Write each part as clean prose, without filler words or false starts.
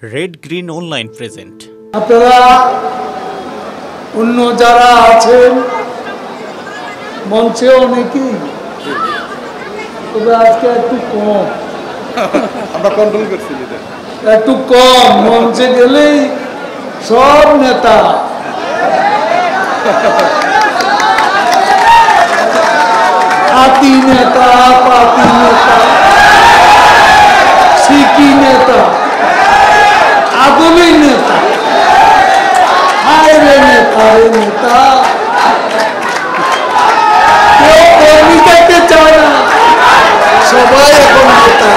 Red green online present. আপনারা অন্য যারা আছেন মঞ্চে অনেকেই, তবে আজকে একটু কম, আমরা কন্ট্রোল করছি যেটা একটু কম। মঞ্চে গেলেই সব নেতা, হাতি নেতা, পাতি নেতা, সিকি নেতা, আদমি নেতা, হায়রে নেতা, রে নেতা। কেউ কর্মী দেখতে চায় না, সবাই এখন নেতা।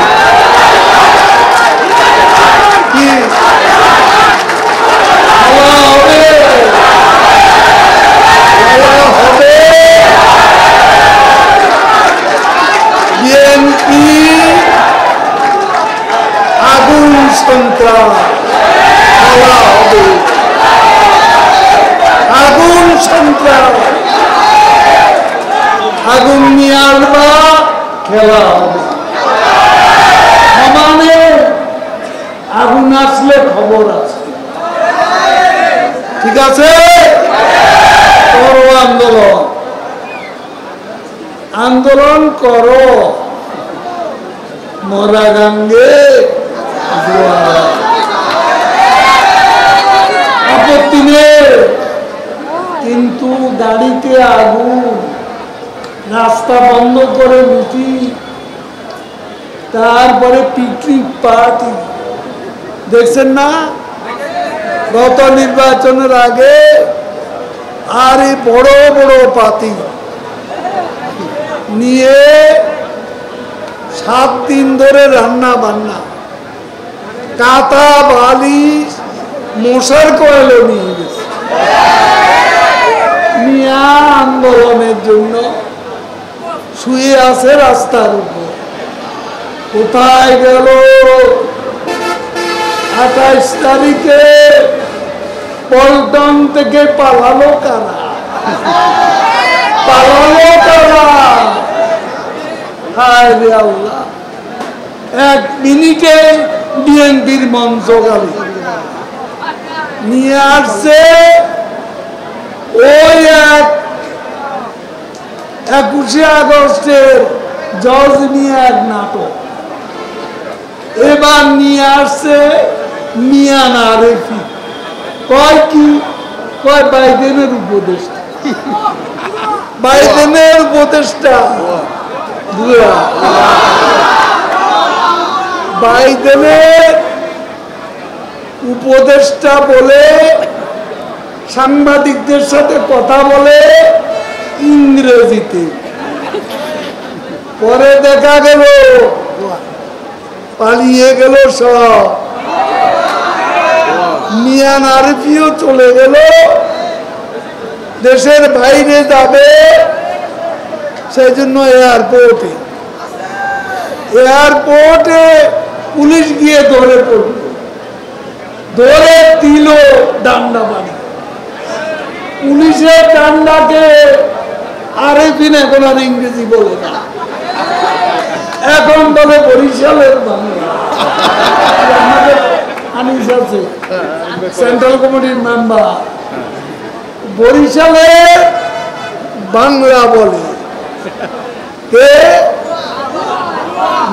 কি হাওয়া হবে, হাওয়া হবে। বিএনপি আগুন সন্ত্রাস, হাওয়া হবে আগুন সন্ত্রাস। আগুন নিয়ে আসবা, খেলা হবে। সমানে আগুন আসলে খবর আছে, ঠিক আছে? করো আন্দোলন, আন্দোলন করো, মরা গাঙ্গে জোয়ার। আপত্তি নেই, কিন্তু গাড়িতে আগুন, রাস্তা বন্ধ করে মিটিং, তারপরে পিকনিক পার্টি। দেখছেন না গত নির্বাচনের আগে? আর এই বড় বড় পার্টি নিয়ে 7 দিন ধরে রান্না বান্না, কাঁথা বালিশ মশার কয়েলও নিয়ে গেছে, মিয়া আন্দোলনের জন্য শুয়ে আছে রাস্তার উপর। কোথায় গেল 28 তারিখে পল্টন থেকে পালালো কারা? পালালো কারা? হায় রে আল্লাহ, 1 মিনিটে বিএনপির মঞ্চ গালি নিয়ে আসছে। ওই 21শে আগস্টের জজ নিয়ে এক নাটক, এবার নিয়ে আসছে মিয়ান আরেফি। কয় কি? কয় বাইডেনের উপদেষ্টা, বাইডেনের উপদেষ্টা। বাইডেনের উপদেষ্টা বলে সাংবাদিকদের সাথে কথা বলে ইংরেজিতে। পরে দেখা গেল পালিয়ে গেল সব, মিয়ান আরিফিও চলে গেল, দেশের বাইরে যাবে। সেই জন্য এয়ারপোর্টে পুলিশ গিয়ে ধরে পড়ল, ধরে দিল ডান্ডা বাড়ি। পুলিশের ডান্ডাকে আরেফিন এখন আর ইংরেজি বলে না, এখন বলে বরিশালের বাংলা। আমাদের আনিস আছে, সেন্ট্রাল কমিটির মেম্বার, বরিশালের বাংলা বলে। কে?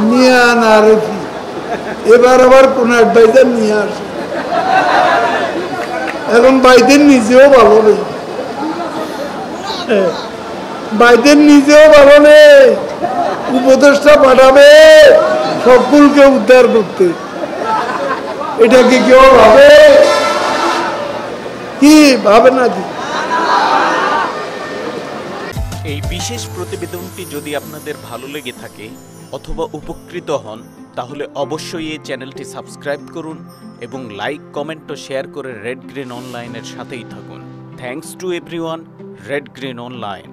মিয়ান আরেফি। এবার আবার কোন অ্যাডভাইজার নিয়ে আসে। এখন বাইডেন নিজেও ভালো নেই, বাইডেন নিজেও ভালো নেই, উপদেষ্টা পাঠাবে সকলকে উদ্ধার করতে। এটা কি কেউ ভাবে? কি ভাবে নাকি? এই বিশেষ প্রতিবেদনটি যদি আপনাদের ভালো লেগে থাকে অথবা উপকৃত হন, তাহলে অবশ্যই এই চ্যানেলটি সাবস্ক্রাইব করুন এবং লাইক, কমেন্ট ও শেয়ার করে রেড গ্রিন অনলাইনের সাথেই থাকুন। Thanks to everyone. Red green online.